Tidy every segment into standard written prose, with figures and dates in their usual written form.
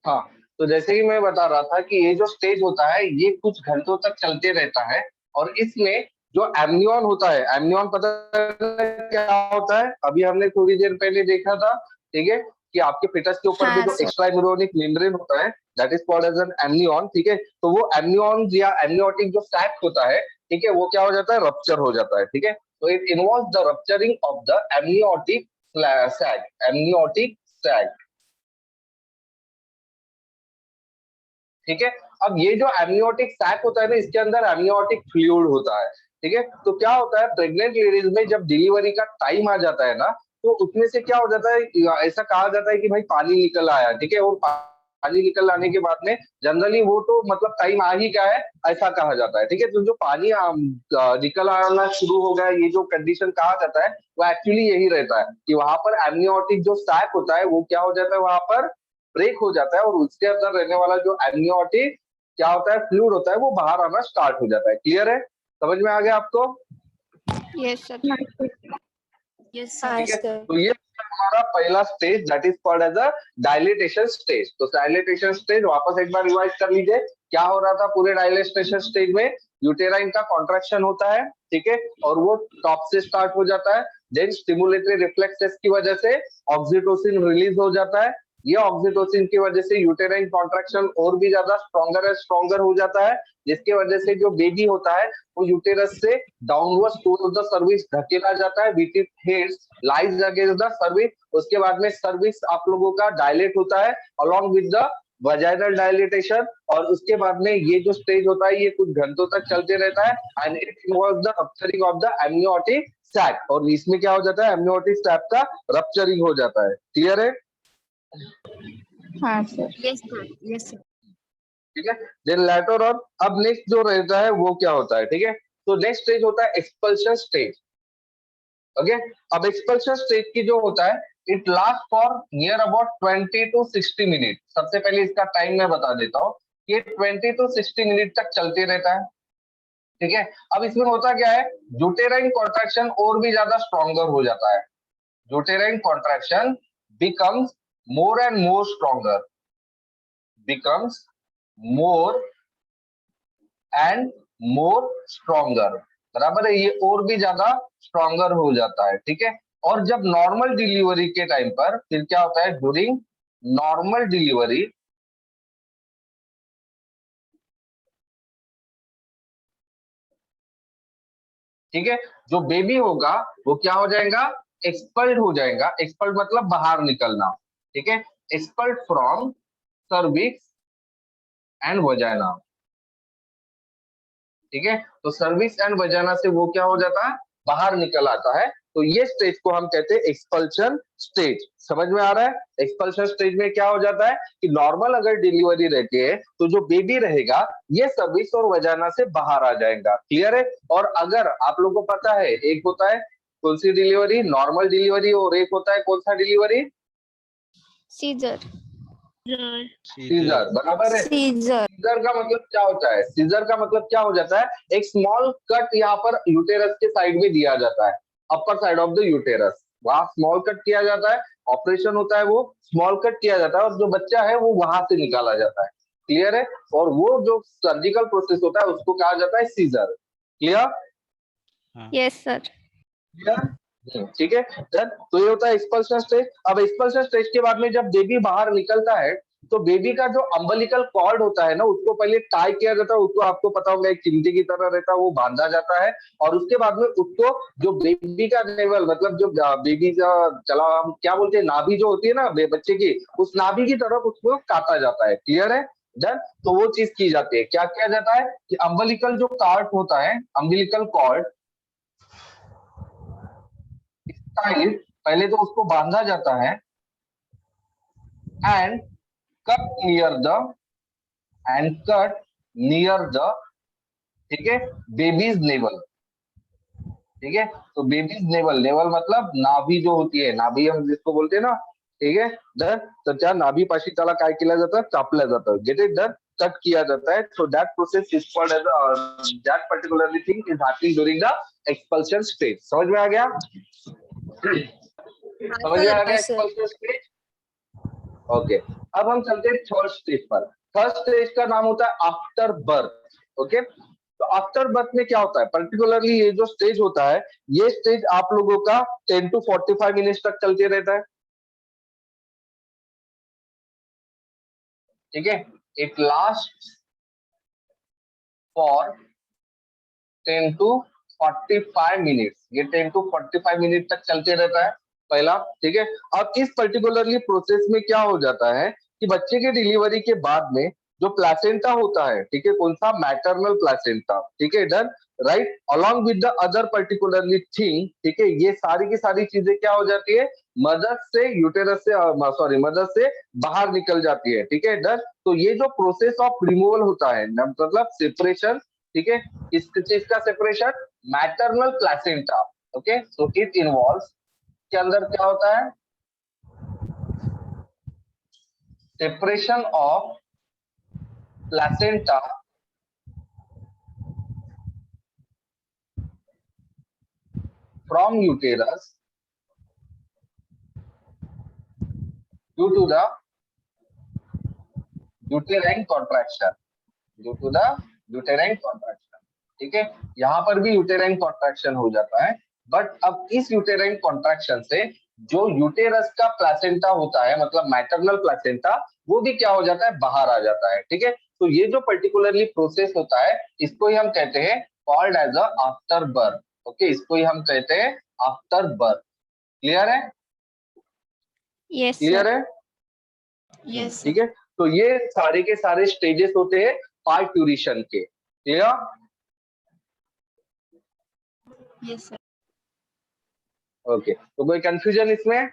हाँ, तो जैसे कि मैं बता रहा था कि ये जो स्टेज होता है ये कुछ घंटों तक चलते रहता है, और इसमें जो एमनियन होता है, एमनियन पता है क्या होता है? अभी हमने थोड़ी देर पहले देखा था, ठीक है, कि आपके फिटस के ऊपर में हाँ जो सर। एक्स्ट्रा एम्ब्रियोनिक मेम्ब्रेन होता है, that is called as an amnion, ठीक है। तो वो एमनियन या एमनियोटिक जो सैक होता है, ठीक है, वो क्या हो जाता है? रप्चर हो जाता है, ठीक है। तो it involve the rupturing of the amniotic sac, amniotic sac, ठीक है। अब ये जो एमनियोटिक सैक होता है ना, इसके अंदर एमनियोटिक फ्लूइड होता है, ठीक है। तो क्या होता है, प्रेग्नेंट लेडीज में जब डिलीवरी का टाइम आ जाता है ना, तो उसमें से क्या हो जाता है, ऐसा कहा जाता है कि भाई पानी निकल आया, ठीक है। और पानी निकल आने के बाद में जनरली वो तो मतलब टाइम आ ही क्या है, ऐसा कहा जाता है, ठीक है। तो जो पानी निकल आना शुरू हो गया, ये जो कंडीशन कहा जाता है, वो एक्चुअली यही रहता है कि वहां पर एमनियोटिक जो सैक होता है वो क्या हो जाता है, वहां पर ब्रेक हो जाता है, और उसके अंदर रहने वाला जो एमनियोटिक क्या होता है, फ्लूइड होता है, वो बाहर आना स्टार्ट हो जाता है। क्लियर है? समझ में आ गया आपको? Yes sir. Yes sir. ठीक है। तो ये हमारा पहला stage, that is called as a dilatation stage. तो डायलिटेशन स्टेज वापस एक बार रिवाइज कर लीजिए, क्या हो रहा था पूरे डायलिटेशन स्टेज में? यूटेराइन का कॉन्ट्रैक्शन होता है, ठीक है, और वो टॉप से स्टार्ट हो जाता है। देन स्टिमुलेटरी रिफ्लेक्सेस की वजह से ऑक्सीटोसिन रिलीज हो जाता है। ये ऑक्सीटोसिन की वजह से यूटेराइन कॉन्ट्रैक्शन और भी ज्यादा स्ट्रॉन्गर एंड स्ट्रॉन्गर हो जाता है, जिसकी वजह से जो बेबी होता है वो यूटेरस से डाउनवर्ड टुवर्ड्स द सर्विस धकेला जाता है, which it heads lies against the service. उसके बाद में सर्विस आप लोगों का डायलेट होता है along with the vaginal dilatation, और उसके बाद में ये जो स्टेज होता है ये कुछ घंटों तक चलते रहता है, and it involves the rupturing of the amniotic sac. और इसमें क्या हो जाता है, एमनियोटिक सैक का रप्चरिंग हो जाता है। क्लियर है? हाँ sir. Yes sir. Yes sir. ठीक है। देन लेटर ऑन, अब नेक्स्ट जो रहता है वो क्या होता है, ठीक है। तो नेक्स्ट स्टेज होता है एक्सपल्शन स्टेज। ओके। अब एक्सपल्शन स्टेज की जो होता है, it last for near about 20 to 60 minute. सबसे पहले इसका टाइम मैं बता देता हूँ, ये 20 to 60 मिनट तक चलते रहता है, ठीक है। अब इसमें होता क्या है, यूटेराइन कॉन्ट्रैक्शन और भी ज्यादा स्ट्रॉन्गर हो जाता है। Uterine contraction becomes more and more stronger, becomes more and more stronger, बराबर है, ये और भी ज्यादा स्ट्रॉन्गर हो जाता है, ठीक है। और जब नॉर्मल डिलीवरी के टाइम पर फिर क्या होता है, ड्यूरिंग नॉर्मल डिलीवरी, ठीक है, जो बेबी होगा वो क्या हो जाएगा, एक्सपल्ड हो जाएगा। एक्सपल्ड मतलब बाहर निकलना, ठीक है, एक्सपल्ड फ्रॉम सर्विक्स एंड वजाइना, ठीक है। तो सर्विस एंड वजाना से वो क्या हो जाता है, बाहर निकल आता है। तो ये स्टेज को हम कहते हैं एक्सपल्शन स्टेज। समझ में आ रहा है? एक्सपल्शन स्टेज में क्या हो जाता है कि नॉर्मल अगर डिलीवरी रहती है तो जो बेबी रहेगा ये सर्विस और वजाना से बाहर आ जाएगा। क्लियर है? और अगर आप लोगों को पता है, एक होता है कौन सी डिलीवरी, नॉर्मल डिलीवरी, और एक होता है कौन सा डिलीवरी, सीजर। सीजर, बराबर है। सीजर। सीजर का मतलब क्या होता है, सीजर का मतलब क्या हो जाता है, एक स्मॉल कट यहाँ पर यूटेरस के साइड में दिया जाता है, upper side of the uterus, वहां स्मॉल कट किया जाता है, ऑपरेशन होता है, वो स्मॉल कट किया जाता है, और जो बच्चा है वो वहां से निकाला जाता है। क्लियर है? और वो जो सर्जिकल प्रोसेस होता है उसको कहा जाता है सीजर। क्लियर? Yes sir. ठीक है। डन। तो ये होता है एक्सपल्शन स्टेज। अब एक्सपल्शन स्टेज के बाद में जब बेबी बाहर निकलता है तो बेबी का जो अम्बिलिकल कॉर्ड होता है ना, उसको पहले टाई किया जाता है, उसको आपको पता होगा एक चिमटी की तरह रहता है, वो बांधा जाता है, और उसके बाद में उसको जो बेबी का नेवल मतलब जो बेबी का चला, हम क्या बोलते हैं, नाभि जो होती है ना बच्चे की, उस नाभि की तरफ उसको काटा जाता है। क्लियर है? डन। तो वो चीज की जाती है, क्या किया जाता है कि अम्बिलिकल जो कॉर्ड होता है, अम्बिलिकल कॉर्ड पहले तो उसको बांधा जाता है, and cut near the end cut near the ठीक है, बेबीज नेवल, ठीक है। तो बेबीज नेवल, नेवल मतलब नाभि जो होती है, नाभि हम जिसको बोलते हैं ना, ठीक है। डन। तर त्या नाभी पाशी त्याला काय केलं जातं, कापलं जातं, गेट इट, डन, कट किया जाता है। So that process is called as that particularly thing is happening during the expulsion stage. समझ में आ गया? समझ में आ गया एक्सपल्शन स्टेज? ओके, अब हम चलते हैं थर्ड स्टेज पर। थर्ड स्टेज का नाम होता है आफ्टर बर्थ। ओके, तो आफ्टर बर्थ में क्या होता है, पर्टिकुलरली ये जो स्टेज होता है, ये स्टेज आप लोगों का 10 to 45 मिनट्स तक चलते रहता है। ठीक है, it last for 10 to 45 minutes, ये 10 to 45 मिनट तक चलते रहता है पहला। ठीक है, अब इस पर्टिकुलरली प्रोसेस में क्या हो जाता है कि बच्चे के डिलीवरी के बाद में जो प्लेसेंटा होता है, ठीक है, कौन सा, मैटरनल प्लेसेंटा, ठीक है, इधर right, along with the other particularly thing, ठीक है, ये सारी की सारी चीजें क्या हो जाती है, मदर से, यूटेरस से, सॉरी, मदर से बाहर निकल जाती है। ठीक है, इधर तो ये जो प्रोसेस ऑफ रिमूवल होता है, मतलब सेपरेशन, ठीक है, किस चीज का separation, maternal placenta. Okay, so it involves, के अंदर क्या होता है, separation of placenta from uterus due to the uterine contraction, due to the uterine contraction. ठीक है, यहां पर भी यूटेराइन कॉन्ट्रैक्शन हो जाता है, बट अब इस यूटेराइन कॉन्ट्रैक्शन से जो यूटेरस का प्लेसेंटा होता है, मतलब मैटरनल प्लेसेंटा, वो भी क्या हो जाता है, बाहर आ जाता है। ठीक है, तो ये जो पर्टिकुलरली प्रोसेस होता है, इसको ही हम कहते हैं called as a after birth. Okay, इसको ही हम कहते हैं आफ्टर बर्थ। क्लियर है? Yes, clear sir. है? Yes, sir. ठीक है, तो ये सारे के सारे स्टेजेस होते हैं पार्ट्यूरेशन के। क्लियर? Yes, sir. ओके, तो कोई कंफ्यूजन इसमें?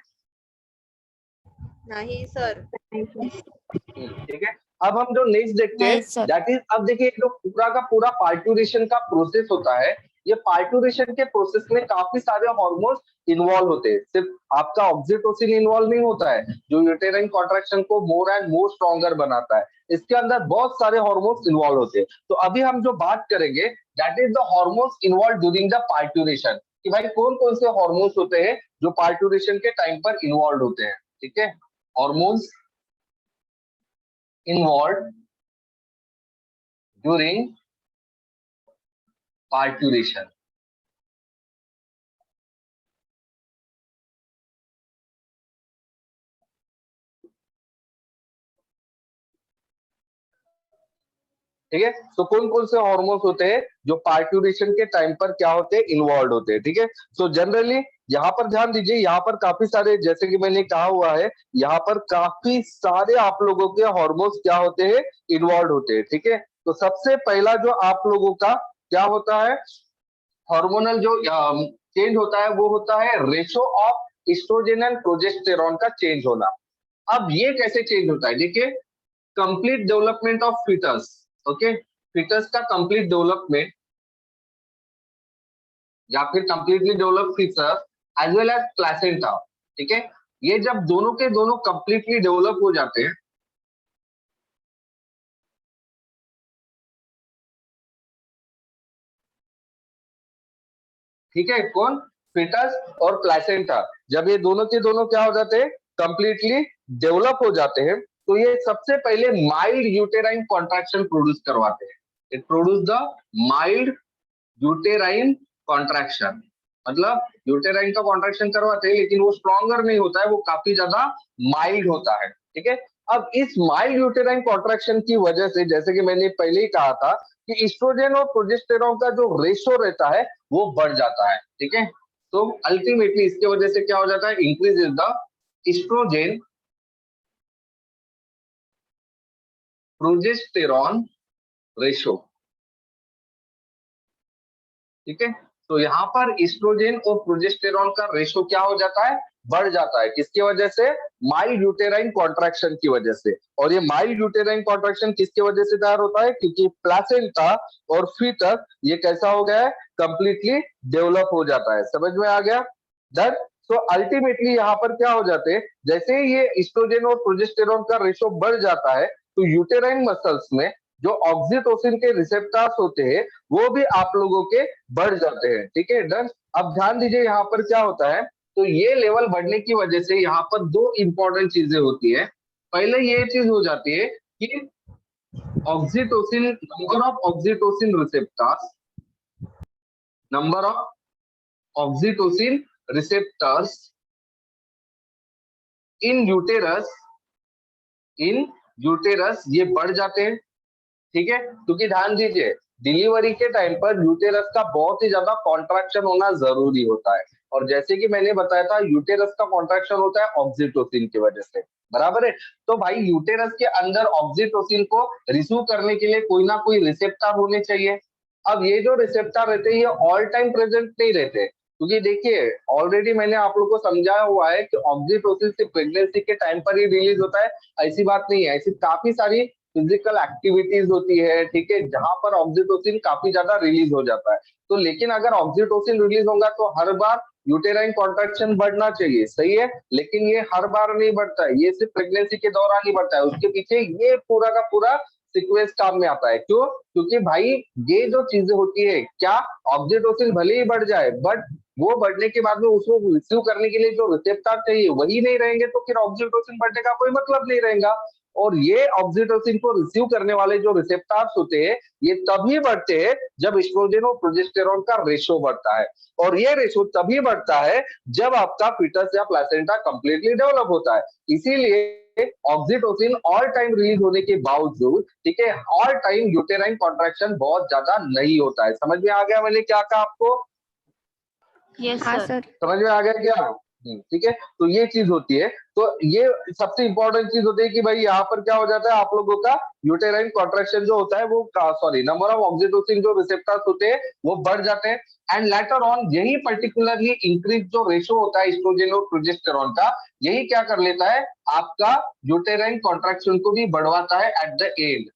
नहीं सर। ठीक है, अब हम जो नेक्स्ट देखते हैं नहीं सर. दैट इज, अब देखिए जो पूरा का पूरा पार्ट्यूरेशन का प्रोसेस होता है, ये पार्ट्यूरेशन के प्रोसेस में काफी सारे हार्मोन्स इन्वॉल्व होते हैं। सिर्फ आपका ऑक्सीटोसिन इन्वॉल्व नहीं होता है जो यूटेराइन कॉन्ट्रैक्शन को मोर एंड मोर स्ट्रॉन्गर बनाता है, इसके अंदर बहुत सारे हार्मोन्स इन्वॉल्व होते हैं। तो अभी हम जो बात करेंगे that is the hormones involve during the parturition, कि भाई कौन कौन से हार्मोन्स होते हैं जो पार्ट्यूरेशन के टाइम पर इन्वॉल्व होते हैं। ठीक है, हार्मोन्स involved during parturition। ठीक है, तो कौन कौन से हार्मोन्स होते हैं जो पार्ट्यूरेशन के टाइम पर क्या होते हैं, इन्वॉल्व होते हैं। ठीक है, सो जनरली यहाँ पर ध्यान दीजिए, यहाँ पर काफी सारे, जैसे कि मैंने कहा हुआ है, यहाँ पर काफी सारे आप लोगों के हार्मोन्स क्या होते हैं, इन्वॉल्व होते हैं। ठीक है, तो सबसे पहला जो आप लोगों का क्या होता है, हार्मोनल जो चेंज होता है, वो होता है ratio of oestrogen and progesterone का चेंज होना। अब ये कैसे चेंज होता है, देखिए, complete development of foetus. Okay, foetus का कंप्लीट डेवलपमेंट या फिर completely develop foetus as well as placenta. ठीक है, ये जब दोनों के दोनों कंप्लीटली डेवलप हो जाते हैं, ठीक है, कौन, फीटस और प्लेसेंटा, जब ये दोनों के दोनों क्या हो जाते हैं, कंप्लीटली डेवलप हो जाते हैं, तो ये सबसे पहले माइल्ड यूटेराइन कॉन्ट्रैक्शन प्रोड्यूस करवाते हैं। It produce the mild uterine contraction, मतलब यूटेराइन का कॉन्ट्रैक्शन करवाते हैं, लेकिन वो स्ट्रॉन्गर नहीं होता है, वो काफी ज्यादा माइल्ड होता है। ठीक है, अब इस माइल्ड यूटेराइन कॉन्ट्रैक्शन की वजह से, जैसे कि मैंने पहले ही कहा था, कि एस्ट्रोजन और प्रोजेस्टेरॉन का जो रेशो रहता है वो बढ़ जाता है। ठीक है, तो अल्टीमेटली इसके वजह से क्या हो जाता है, increase in the oestrogen progesterone ratio. ठीक है, तो यहाँ पर एस्ट्रोजन और प्रोजेस्टेरॉन का रेशो क्या हो जाता है, बढ़ जाता है, किसकी वजह से, माइल्ड यूटेराइन कॉन्ट्रैक्शन की वजह से। और ये माइल्ड यूटेराइन कॉन्ट्रैक्शन किसकी वजह से तैयार होता है, क्योंकि प्लेसेंटा और फीटस ये कैसा हो गया है, कंप्लीटली डेवलप हो जाता है। समझ में आ गया? डन। सो अल्टीमेटली यहाँ पर क्या हो जाते हैं, जैसे ही ये एस्ट्रोजन और प्रोजेस्टेरॉन का रेशो बढ़ जाता है, तो यूटेराइन मसल्स में जो ऑक्सीटोसिन के रिसेप्टर्स होते हैं वो भी आप लोगों के बढ़ जाते हैं। ठीक है, डन। अब ध्यान दीजिए यहाँ पर क्या होता है, तो ये लेवल बढ़ने की वजह से यहाँ पर दो इंपॉर्टेंट चीजें होती है। पहले ये चीज हो जाती है कि oxytocin, number of oxytocin receptors, number of oxytocin receptors in uterus, in uterus ये बढ़ जाते हैं। ठीक है, क्योंकि ध्यान दीजिए डिलीवरी के टाइम पर यूटेरस का बहुत ही ज्यादा कॉन्ट्रैक्शन होना जरूरी होता है, और जैसे कि मैंने बताया था यूटेरस का कॉन्ट्रैक्शन होता है ऑक्सीटोसिन की वजह से, बराबर है। तो भाई यूटेरस के अंदर ऑक्सीटोसिन को रिसीव करने के लिए कोई ना कोई रिसेप्टर होने चाहिए। अब ये जो रिसेप्टर रहते हैं ये ऑल टाइम प्रेजेंट नहीं रहते, क्योंकि देखिए ऑलरेडी मैंने आप लोगों को समझाया हुआ है कि ऑक्सीटोसिन सिर्फ प्रेगनेंसी के टाइम पर ही रिलीज होता है, ऐसी बात नहीं है। ऐसी काफी सारी फिजिकल एक्टिविटीज होती है, ठीक है, जहां पर ऑक्सीटोसिन काफी ज्यादा रिलीज हो जाता है। तो लेकिन अगर ऑक्सीटोसिन रिलीज होगा तो हर बार यूटेराइन कॉन्ट्रैक्शन बढ़ना चाहिए, सही है, लेकिन ये हर बार नहीं बढ़ता है, ये सिर्फ प्रेगनेंसी के दौरान ही बढ़ता है। उसके पीछे ये पूरा का पूरा सीक्वेंस काम में आता है। क्यों? क्योंकि भाई ये जो चीजें होती है, क्या ऑक्सीटोसिन भले ही बढ़ जाए बट वो बढ़ने के बाद में उसको रिसीव करने के लिए जो रिसेप्टर चाहिए वही नहीं रहेंगे, तो फिर ऑक्सीटोसिन बढ़ने का कोई मतलब नहीं रहेगा। और ये ऑक्सीटोसिन को रिसीव करने वाले जो रिसेप्टर्स होते हैं ये तभी बढ़ते हैं जब एस्ट्रोजन और प्रोजेस्टेरॉन का रेशो बढ़ता है, और ये रेशो तभी बढ़ता है जब आपका फीटस या प्लेसेंटा कंप्लीटली डेवलप होता है। इसीलिए ऑक्सीटोसिन ऑल टाइम रिलीज होने के बावजूद, ठीक है, ऑल टाइम यूटेराइन कॉन्ट्रैक्शन बहुत ज्यादा नहीं होता है। समझ में आ गया मैंने क्या कहा आपको? यस हाँ सर। सर। समझ में आ गया क्या? ठीक है, तो ये चीज होती है। तो ये सबसे इंपॉर्टेंट चीज होती है कि भाई यहाँ पर क्या हो जाता है आप लोगों का यूटेराइन कॉन्ट्रैक्शन जो होता है वो सॉरी नंबर ऑफ ऑक्सीटोसिन जो रिसेप्टर्स होते हैं वो बढ़ जाते हैं, एंड लेटर ऑन यही पर्टिकुलरली इंक्रीज जो रेशो होता है एस्ट्रोजन और प्रोजेस्टेरॉन का, यही क्या कर लेता है आपका यूटेराइन कॉन्ट्रैक्शन को भी बढ़वाता है at the and,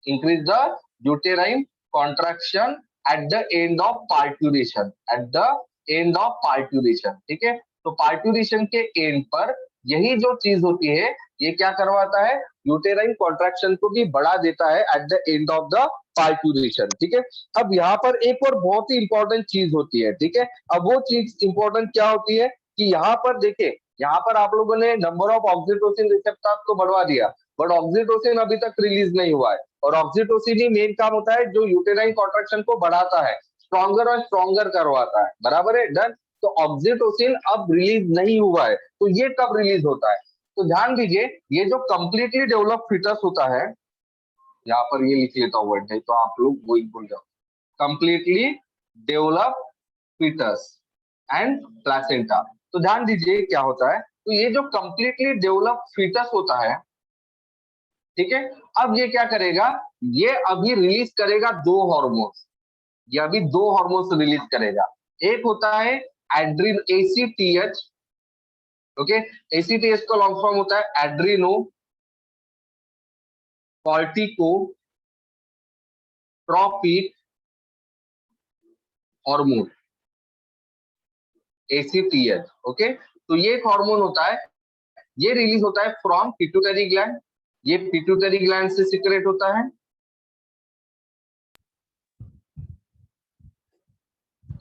increase the uterine contraction at the end of parturition, at the end of parturition, ठीक है। तो पार्टूरिशन के एंड पर यही जो चीज होती है ये क्या करवाता है, यूटेराइन कॉन्ट्रैक्शन को भी बढ़ा देता है at the end of the parturition, ठीक है। अब यहाँ पर एक और बहुत ही इंपॉर्टेंट चीज होती है, ठीक है। अब वो चीज इंपॉर्टेंट क्या होती है कि यहाँ पर देखिए, यहाँ पर आप लोगों ने नंबर ऑफ ऑक्सीटोसिन रिसेप्टर्स को बढ़वा दिया, बट ऑक्सीटोसिन अभी तक रिलीज नहीं हुआ है, और ऑक्सीटोसिन ही मेन काम होता है जो यूटेराइन कॉन्ट्रैक्शन को बढ़ाता है, स्ट्रॉन्गर और स्ट्रॉन्गर करवाता है, बराबर है, डन। तो ऑक्सीटोसिन अब रिलीज नहीं हुआ है, तो ये कब रिलीज होता है? तो ध्यान दीजिए ये जो कंप्लीटली डेवलप फीटस होता है, यहाँ पर ये लिख लेता हूँ वर्ड, नहीं तो आप लोग वही भूल जाओ, completely develop foetus and placenta. तो ध्यान दीजिए क्या होता है, तो ये जो कंप्लीटली डेवलप फीटस होता है, ठीक है, अब ये क्या करेगा, ये अभी रिलीज करेगा दो हार्मोन्स, ये अभी दो हार्मोन्स रिलीज करेगा। एक होता है एड्रिन एसीटीएच, ओके, एसीटीएच का लॉन्ग फॉर्म होता है adrenocorticotropic hormone, ACTH, okay. तो ये एक हार्मोन होता है, ये रिलीज होता है फ्रॉम पिट्यूटरी ग्लैंड, ये पिट्यूटरी ग्लैंड से सिक्रेट होता है,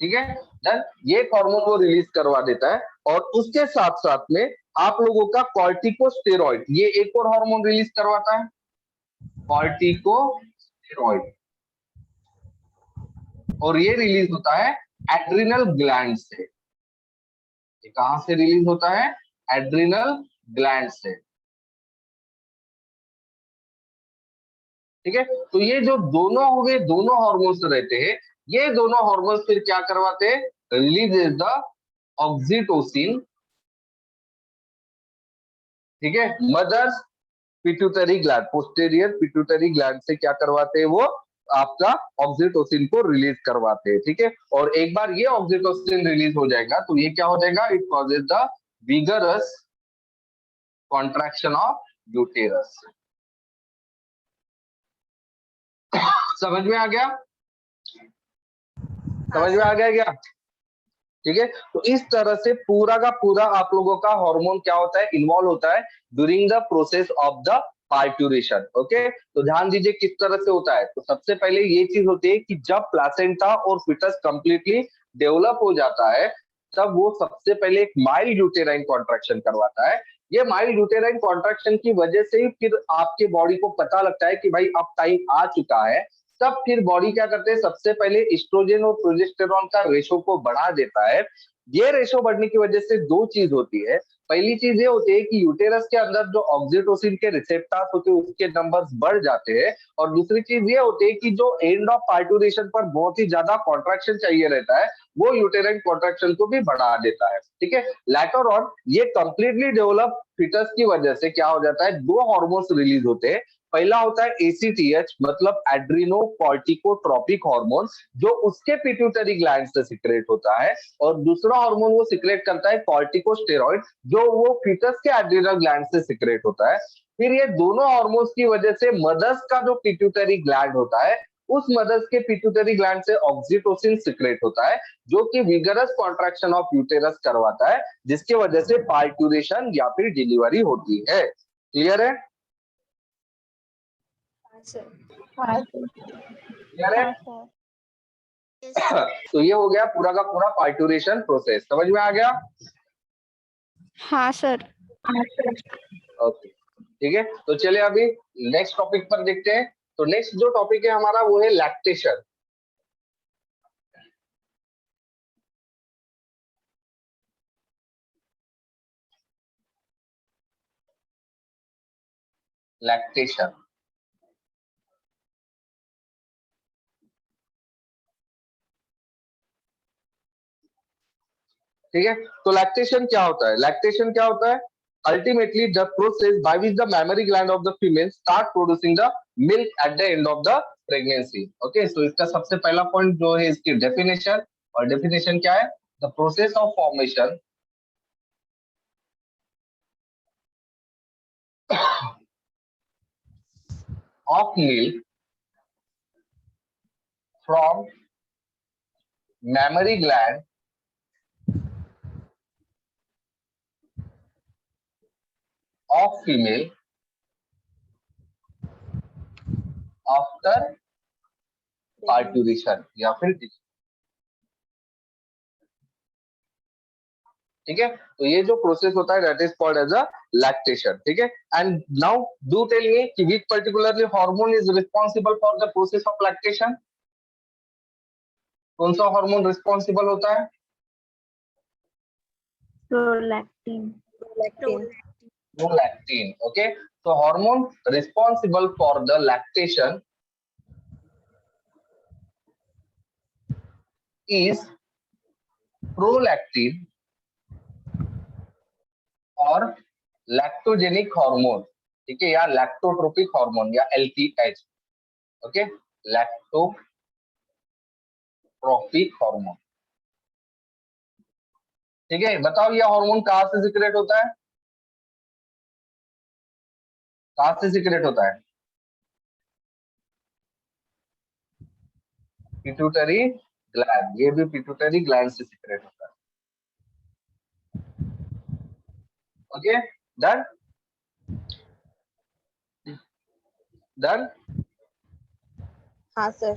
ठीक है, डन। ये हार्मोन वो रिलीज करवा देता है, और उसके साथ साथ में आप लोगों का कॉर्टिकोस्टेरॉइड, ये एक और हार्मोन रिलीज करवाता है, कॉर्टिकोस्टेरॉइड, और ये रिलीज होता है एड्रिनल ग्लैंड से। ये कहां से रिलीज होता है? एड्रिनल ग्लैंड से, ठीक है। तो ये जो दोनों हो गए, दोनों हार्मोन्स रहते हैं, ये दोनों हार्मोन्स फिर क्या करवाते हैं, रिलीज इज द ऑक्सीटोसिन, ठीक है, mother's pituitary gland, posterior pituitary gland से क्या करवाते हैं वो आपका ऑक्सीटोसिन को रिलीज करवाते हैं, ठीक है। और एक बार ये ऑक्सीटोसिन रिलीज हो जाएगा तो ये क्या हो जाएगा, it causes the vigorous contraction of uterus. समझ में आ गया? समझ में आ गया क्या? ठीक है, तो इस तरह से पूरा का पूरा आप लोगों का हार्मोन क्या होता है, इन्वॉल्व होता है during the process of the parturition, okay. तो ध्यान दीजिए किस तरह से होता है। तो सबसे पहले ये चीज होती है कि जब प्लासेंटा और फीटस कंप्लीटली डेवलप हो जाता है तब वो सबसे पहले एक माइल्ड यूटेराइन कॉन्ट्रैक्शन करवाता है, ये माइल्ड यूटेराइन कॉन्ट्रैक्शन की वजह से ही फिर आपके बॉडी को पता लगता है कि भाई अब टाइम आ चुका है। तब फिर बॉडी क्या करते हैं, सबसे पहले एस्ट्रोजन और प्रोजेस्टेरॉन का रेशो को बढ़ा देता है। ये रेशो बढ़ने की वजह से दो चीज होती है। पहली चीज ये होती है कि यूटेरस के अंदर जो ऑक्सीटोसिन के रिसेप्टर्स होते हैं उसके नंबर्स बढ़ जाते हैं। और दूसरी चीज ये होती है कि जो एंड ऑफ पार्टुरेशन पर बहुत ही ज्यादा कॉन्ट्रैक्शन चाहिए रहता है, वो यूटेराइन कॉन्ट्रैक्शन को भी बढ़ा देता है। ठीक है, लेटर ऑन ये कंप्लीटली डेवलप फिटस की वजह से क्या हो जाता है, दो हार्मोन्स रिलीज होते हैं। पहला होता है एसीटीएच, मतलब एड्रीनो कॉर्टिकोट्रोपिक हार्मोन, जो उसके पिट्यूटरी ग्लैंड से सिक्रेट होता है। और दूसरा हार्मोन वो सिक्रेट करता है कॉर्टिकोस्टेरॉइड, जो वो फीटस के एड्रीनल ग्लैंड से सिक्रेट होता है। फिर ये दोनों हार्मोन्स की वजह से मदर्स का जो पिट्यूटरी ग्लैंड होता है, उस मदर्स के पिट्यूटरी ग्लैंड से ऑक्सीटोसिन सिक्रेट होता है, जो कि विगरस कॉन्ट्रैक्शन ऑफ यूटेरस करवाता है, जिसकी वजह से पार्टुरेशन या फिर डिलीवरी होती है। क्लियर है? हाँ क्लियर है? तो ये हो गया पूरा का पूरा पार्टुरेशन प्रोसेस, समझ में आ गया? हाँ सर। ओके, ठीक है। तो चलिए अभी नेक्स्ट टॉपिक पर देखते हैं। तो नेक्स्ट जो टॉपिक है हमारा वो है लैक्टेशन। लैक्टेशन, ठीक है। तो लैक्टेशन क्या होता है? लैक्टेशन क्या होता है? Ultimately the process by which the mammary gland of the female start producing the milk at the end of the pregnancy. Okay, so इसका सबसे पहला पॉइंट जो है इसकी डेफिनेशन, और डेफिनेशन क्या है? The process of formation of milk from mammary gland of female after parturition या फिर, ठीक है। तो ये जो प्रोसेस होता है that is called as a lactation, ठीक है। And now do tell me कि which particularly hormone is responsible for the process of lactation? कौन सा हार्मोन रिस्पांसिबल होता है? प्रोलैक्टिन। Prolactin, okay. तो hormone responsible for the lactation is prolactin और lactogenic hormone, ठीक है, या लैक्टोट्रोपिक हार्मोन या एलटीएच, ओके, लैक्टोट्रोपिक हार्मोन, ठीक है। बताओ ये हार्मोन कहां से सिक्रेट होता है? कहां से सिक्रेट होता है? पिट्यूटरी ग्लैंड, ये भी पिट्यूटरी ग्लैंड से सिक्रेट होता है। Okay, done done. हाँ सर।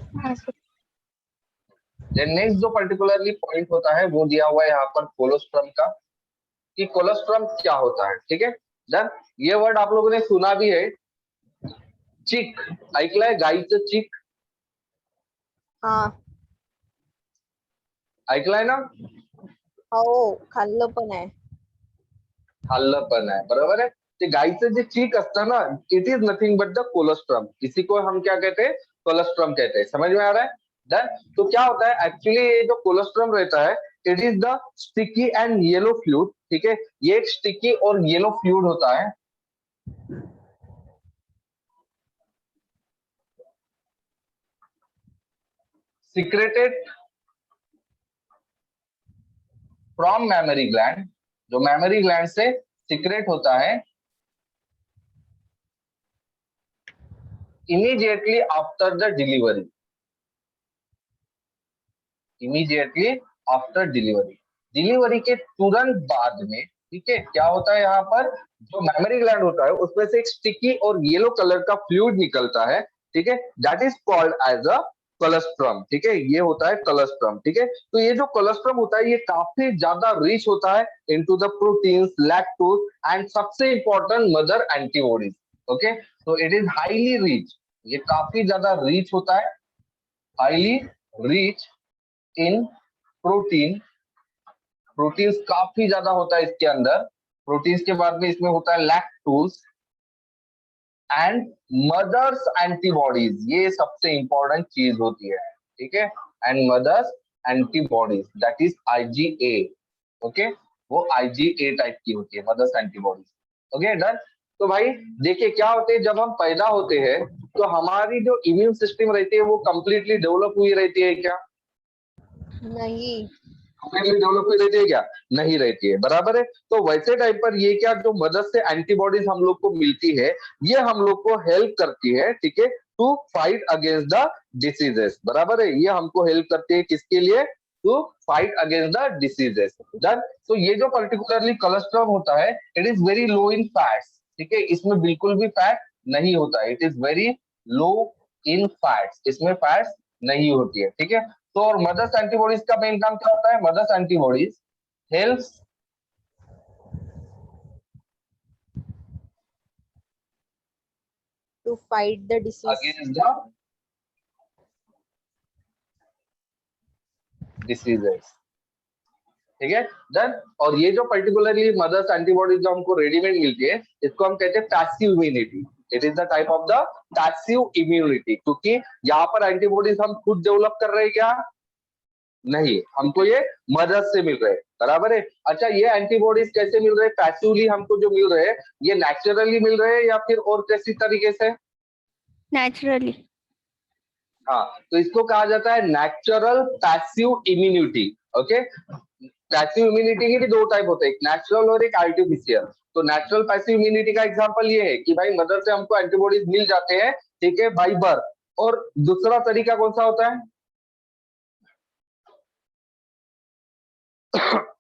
देन नेक्स्ट जो पर्टिकुलरली पॉइंट होता है वो दिया हुआ है यहाँ पर कोलोस्ट्रम का, कि कोलोस्ट्रम क्या होता है, ठीक है। डन। ये वर्ड आप लोगों ने सुना भी है, चिक, ऐकलंय गाईचं चिक? हाँ ऐकलंय ना? हो, खाल्लं पण आहे. खाल्लं पण आहे, बरोबर आहे। ते गाईचं जे चीक असतं ना, it is nothing but the colostrum, इसी को हम क्या कहते हैं? कोलोस्ट्रम कहते हैं। समझ में आ रहा है? डन। तो क्या होता है एक्चुअली, ये जो कोलोस्ट्रम रहता है it is the sticky and yellow fluid, ठीक है। ये एक स्टिकी और येलो फ्लूइड होता है, सिक्रेटेड फ्रॉम मैमरी ग्लैंड, जो मैमरी ग्लैंड से सिक्रेट होता है immediately after the delivery, immediately after delivery, delivery के तुरंत बाद में, ठीक है। क्या होता है यहाँ पर, जो मेमोरी ग्लैंड होता है उसमें से एक स्टिकी और येलो कलर का फ्लूइड निकलता है, ठीक है, that is called as a colostrum, ठीक है, ये होता है कॉलोस्ट्रम, ठीक है। तो ये जो कॉलोस्ट्रम होता है ये काफी ज्यादा रिच होता है into the proteins, lactose and सबसे इंपॉर्टेंट मदर एंटीबॉडीज। ओके, तो इट इज हाईली रिच, ये काफी ज्यादा रिच होता है, highly rich in protein, proteins काफी ज्यादा होता है इसके अंदर। प्रोटीन्स के बाद में इसमें होता है लैक्टोज एंड मदर्स एंटीबॉडीज, ये सबसे इंपॉर्टेंट चीज होती है, ठीक है। And mother's antibodies that is IgA, okay, वो IgA टाइप की होती है मदर्स एंटीबॉडीज। Okay, done. तो भाई देखिए क्या होते हैं, जब हम पैदा होते हैं तो हमारी जो इम्यून सिस्टम रहती है वो कंप्लीटली डेवलप हुई रहती है क्या? नहीं। कंप्लीटली डेवलप हुई रहती है क्या? नहीं रहती है, बराबर है। तो वैसे टाइप पर ये क्या, जो मदद से एंटीबॉडीज हम लोग को मिलती है ये हम लोग को हेल्प करती है, ठीक है, to fight against the diseases, बराबर है। ये हमको हेल्प करती है किसके लिए? To fight against the diseases, done. तो ये जो पर्टिकुलरली कोलेस्ट्रॉल होता है it is very low in fats, ठीक है, इसमें बिल्कुल भी फैट नहीं होता है, it is very low in fats, इसमें फैट्स नहीं होती है, ठीक है। तो और मदर्स एंटीबॉडीज का मेन काम क्या होता है? Mother's antibodies helps to fight the disease. Against the diseases, ठीक है, डन। और ये जो पर्टिकुलरली मदर्स एंटीबॉडीज जो हमको रेडीमेड मिलती है इसको हम कहते हैं passive immunity, it is the type of the passive immunity, क्योंकि यहाँ पर एंटीबॉडीज हम खुद डेवलप कर रहे हैं क्या? नहीं, हमको ये मदद से मिल रहे हैं, बराबर है। अच्छा, ये एंटीबॉडीज कैसे मिल रहे हैं? पैसिवली हमको जो मिल रहे हैं ये नेचुरली मिल रहे हैं या फिर और कैसी तरीके से? नेचुरली। हाँ, तो इसको कहा जाता है natural passive immunity, okay. Passive immunity के भी दो टाइप होते हैं, एक नेचुरल और एक आर्टिफिशियल। तो नेचुरल पैसिव इम्यूनिटी का एग्जांपल ये है कि भाई मदर से हमको एंटीबॉडीज मिल जाते हैं, ठीक है, बाय बर्थ। और दूसरा तरीका कौन सा होता है?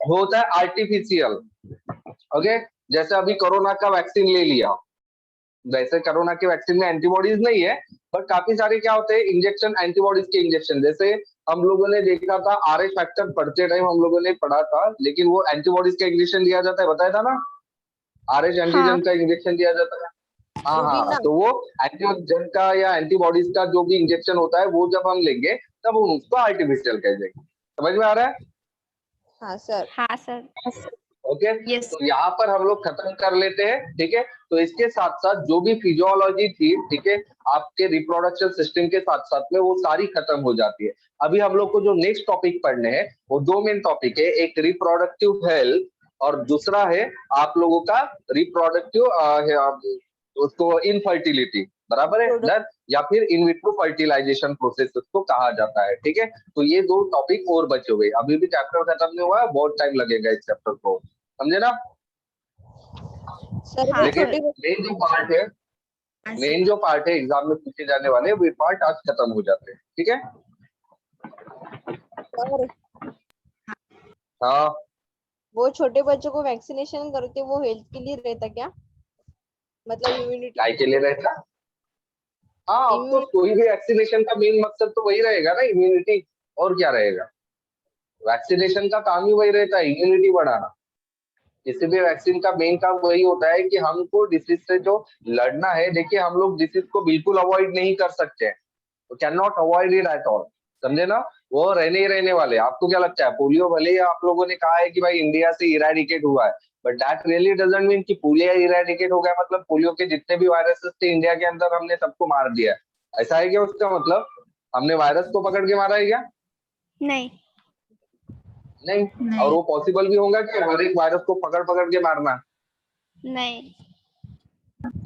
होता है आर्टिफिशियल, ओके। जैसे अभी कोरोना का वैक्सीन ले लिया, वैसे कोरोना के वैक्सीन में एंटीबॉडीज नहीं है, बट काफी सारे क्या होते हैं इंजेक्शन, एंटीबॉडीज के इंजेक्शन। जैसे हम लोगों ने देखा था RH फैक्टर पढ़ते टाइम हम लोगों ने पढ़ा था, लेकिन वो एंटीबॉडीज का इंजेक्शन दिया जाता है, बताया था ना, RH एंटीजन का इंजेक्शन दिया जाता है। हाँ हाँ, तो वो एंटीजन का या एंटीबॉडीज का जो भी इंजेक्शन होता है वो जब हम लेंगे तब हम उसको आर्टिफिशियल कह देंगे। समझ में आ रहा है? हाँ सर। हाँ सर। Okay, Yes. तो यहाँ पर हम लोग खत्म कर लेते हैं, ठीक है। तो इसके साथ साथ जो भी फिजियोलॉजी थी, ठीक है, आपके रिप्रोडक्शन सिस्टम के साथ साथ में वो सारी खत्म हो जाती है। अभी हम लोग को जो नेक्स्ट टॉपिक पढ़ने हैं वो दो मेन टॉपिक है, एक रिप्रोडक्टिव हेल्थ और दूसरा है आप लोगों का रिप्रोडक्टिव उसको इनफर्टिलिटी, बराबर है, डन, या फिर इन विट्रो फर्टिलाइजेशन प्रोसेस उसको कहा जाता है, ठीक है। तो ये दो टॉपिक और बचे हुए, अभी भी चैप्टर खत्म नहीं हुआ है, बहुत टाइम लगेगा इस चैप्टर को, समझे ना? सर लेकिन मेन जो पार्ट है, मेन जो पार्ट है एग्जाम में पूछे जाने वाले वो पार्ट आज खत्म हो जाते हैं, ठीक है। सर हाँ, वो छोटे बच्चों को वैक्सीनेशन करते वो हेल्थ के लिए रहता क्या? मतलब इम्यूनिटी। काय के लिए रहता? हाँ, ऑफकोर्स कोई भी वैक्सीनेशन का मेन मकसद तो वही रहेगा ना, इम्यूनिटी, और क्या रहेगा? वैक्सीनेशन का काम ही वही रहता है, इम्यूनिटी बढ़ाना। किसी भी वैक्सीन का मेन काम वही होता है कि हमको डिसीज से जो लड़ना है, देखिए हम लोग डिसीज को बिल्कुल अवॉइड नहीं कर सकते हैं, तो can not avoid it at all, समझे ना, वो रहने ही रहने वाले। आपको क्या लगता है पोलियो भले ही आप लोगों ने कहा है कि भाई इंडिया से इरेडिकेट हुआ है, but that really doesn't mean कि पोलियो इरेडिकेट हो गया, मतलब पोलियो के जितने भी वायरसेस थे इंडिया के अंदर हमने सबको मार दिया, ऐसा है क्या उसका मतलब? हमने वायरस को पकड़ के मारा है क्या? नहीं। नहीं। और वो पॉसिबल भी होगा कि हर एक वायरस को पकड़ पकड़ के मारना? नहीं।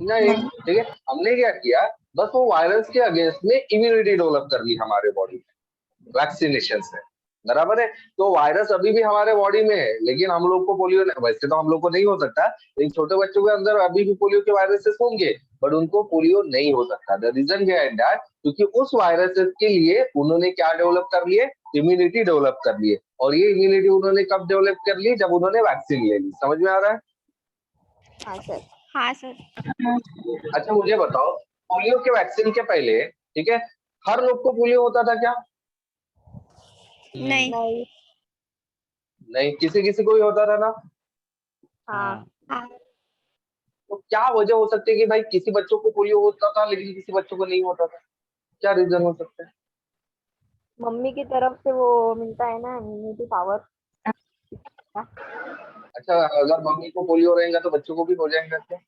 नहीं, ठीक है। हमने क्या किया, बस वो वायरस के अगेंस्ट में इम्यूनिटी डेवलप कर ली हमारे बॉडी में वैक्सीनेशन से, बराबर है। तो वायरस अभी भी हमारे बॉडी में है, लेकिन हम लोग को पोलियो, वैसे तो हम लोग को नहीं हो सकता, लेकिन छोटे बच्चों के अंदर अभी भी पोलियो के वायरसेस होंगे, बट उनको पोलियो नहीं हो सकता। द रीजन बिहाइंड दैट, क्योंकि उस वायरसेस के लिए उन्होंने क्या डेवलप कर लिए? इम्यूनिटी डेवलप कर लिए। और ये इम्यूनिटी उन्होंने कब डेवलप कर ली? जब उन्होंने वैक्सीन ले ली। समझ में आ रहा है? हाँ सर। हाँ सर। अच्छा मुझे बताओ, पोलियो के वैक्सीन के पहले, ठीक है, हर लोग को पोलियो होता था क्या? नहीं। नहीं। नहीं, किसी किसी को ही होता था ना। हाँ। हाँ। तो क्या वजह हो सकती है कि भाई किसी बच्चों को पोलियो होता था लेकिन किसी बच्चों को नहीं होता था? क्या रीजन हो सकता है? मम्मी की तरफ से वो मिलता है ना इम्यूनिटी पावर। अच्छा, अगर मम्मी को पोलियो रहेगा तो बच्चों को भी हो जाएगा क्या?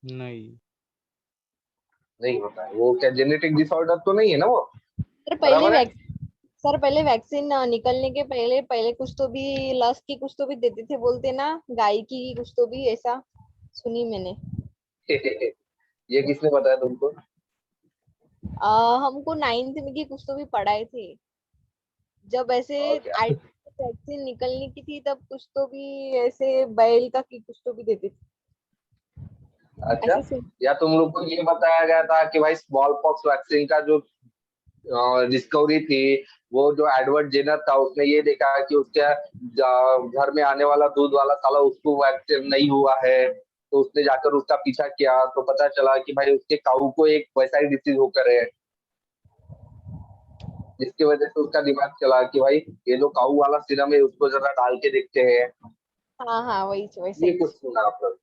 नहीं। नहीं होता है वो, क्या जेनेटिक डिसऑर्डर तो नहीं है ना वो? सर पहले बराबर है। सर पहले वैक्सीन निकलने के पहले पहले कुछ तो भी लस की कुछ तो भी देते थे बोलते ना, गाय की कुछ तो भी ऐसा सुनी मैंने। ये किसने बताया तुमको? हमको 9th में की कुछ तो भी पढ़ाए थे, जब ऐसे और क्या? वैक्सीन निकलने की थी तब कुछ तो भी ऐसे बैल का की कुछ तो भी देते थे अच्छा, ऐसे सुन। या तुम लोग को ये बताया गया था कि भाई स्मॉल पॉक्स वैक्सीन का जो डिस्कवरी थी, वो जो एडवर्ड जेनर था उसने ये देखा कि उसके घर में आने वाला दूध वाला साला उसको वैक्सीन नहीं हुआ है, तो उसने जाकर उसका पीछा किया तो पता चला कि भाई उसके काऊ को एक वैसा ही डिसीज होकर है, जिसकी वजह से उसका दिमाग चला कि भाई ये जो काऊ वाला सीरम है उसको जरा डाल के देखते हैं। हाँ हाँ वही वैसा ये ही। कुछ सुना आप लोग?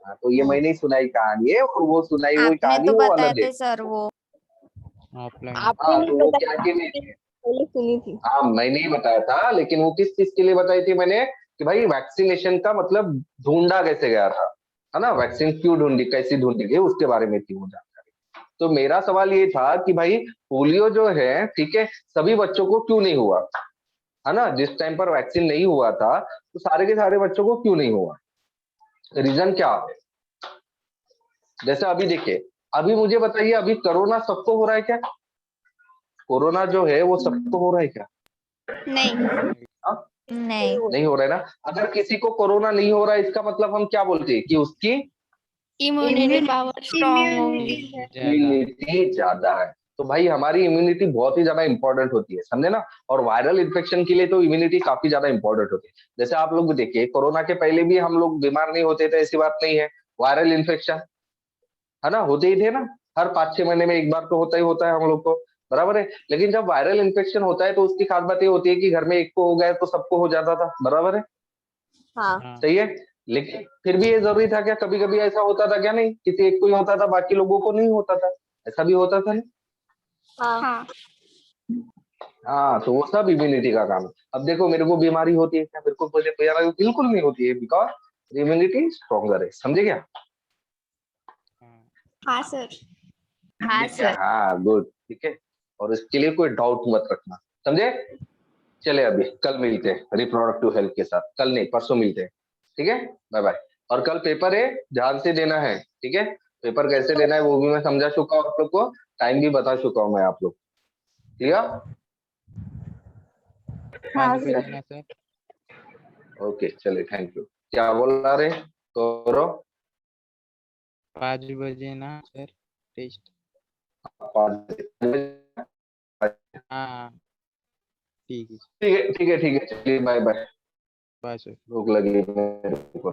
हाँ, तो ये हम्म। मैंने ही सुनाई कहानी है, और वो सुनाई हुई आपने कहानी तो वो बताए अलग है। थे सर वो। ऑफलाइन। आपने हाँ, नहीं तो वो क्या बताया, कि आपने पहले सुनी थी। हाँ मैंने ही बताया था, लेकिन वो किस चीज के लिए बताई थी मैंने, कि भाई वैक्सीनेशन का मतलब ढूंढा कैसे गया था, है ना, वैक्सीन क्यों ढूंढी, कैसी ढूंढी गई, उसके बारे में थी वो जानकारी। तो मेरा सवाल ये था कि भाई पोलियो जो है, ठीक है, सभी बच्चों को क्यों नहीं हुआ, है ना, जिस टाइम पर वैक्सीन नहीं हुआ था तो सारे के सारे बच्चों को क्यों नहीं हुआ, रीजन क्या है? जैसे अभी देखिए, अभी मुझे बताइए, अभी कोरोना सबको हो रहा है क्या? कोरोना जो है वो सबको हो रहा है क्या? नहीं। हाँ? नहीं। नहीं हो रहा है ना। अगर किसी को कोरोना नहीं हो रहा है इसका मतलब हम क्या बोलते हैं कि उसकी इम्यूनिटी पावर स्ट्रांग होगी। ज्यादा। इम्यूनिटी ज्यादा है। तो भाई हमारी इम्यूनिटी बहुत ही ज्यादा इंपॉर्टेंट होती है, समझे ना। और वायरल इन्फेक्शन के लिए तो इम्यूनिटी काफी ज्यादा इंपॉर्टेंट होती है। जैसे आप लोग देखिए, कोरोना के पहले भी हम लोग बीमार नहीं होते थे, ऐसी बात नहीं है। वायरल इन्फेक्शन, है ना, होते ही थे ना। हर 5-6 महीने में एक बार तो होता ही होता है हम लोग को, बराबर है। लेकिन जब वायरल इन्फेक्शन होता है तो उसकी खास बात ये होती है कि घर में एक को हो गया तो सबको हो जाता था, बराबर है। हाँ। हाँ। सही है। लेकिन फिर भी ये जरूरी था क्या? कभी कभी ऐसा होता था क्या? नहीं, किसी एक को ही होता था, बाकी लोगों को नहीं होता था। ऐसा भी होता था ना। हाँ। हाँ। हाँ, तो वो सब इम्यूनिटी का काम है। अब देखो, मेरे को बीमारी होती है क्या? मेरे को बिल्कुल नहीं होती है, बिकॉज इम्यूनिटी स्ट्रॉन्गर है, समझे क्या? हाँ। हाँ सर। हाँ ठीक है, सर। हाँ गुड, ठीक है। और इसके लिए कोई डाउट मत रखना, समझे। चले, अभी कल मिलते हैं रिप्रोडक्टिव हेल्थ के साथ, कल नहीं परसों मिलते हैं, ठीक है। Bye bye. और कल पेपर है, ध्यान से देना है, ठीक है। पेपर कैसे देना है वो भी मैं समझा चुका हूँ आप लोग को, टाइम भी बता चुका हूँ मैं आप लोग, क्लियर? 5 बजे ना सर? ओके, चलिए, थैंक यू। क्या बोल रहे करो? 5 बजे ना सर टेस्ट? हाँ ठीक है। ठीक है, ठीक है, ठीक है, चलिए, बाय बाय। Bye sir. भूख लगी है मेरे को।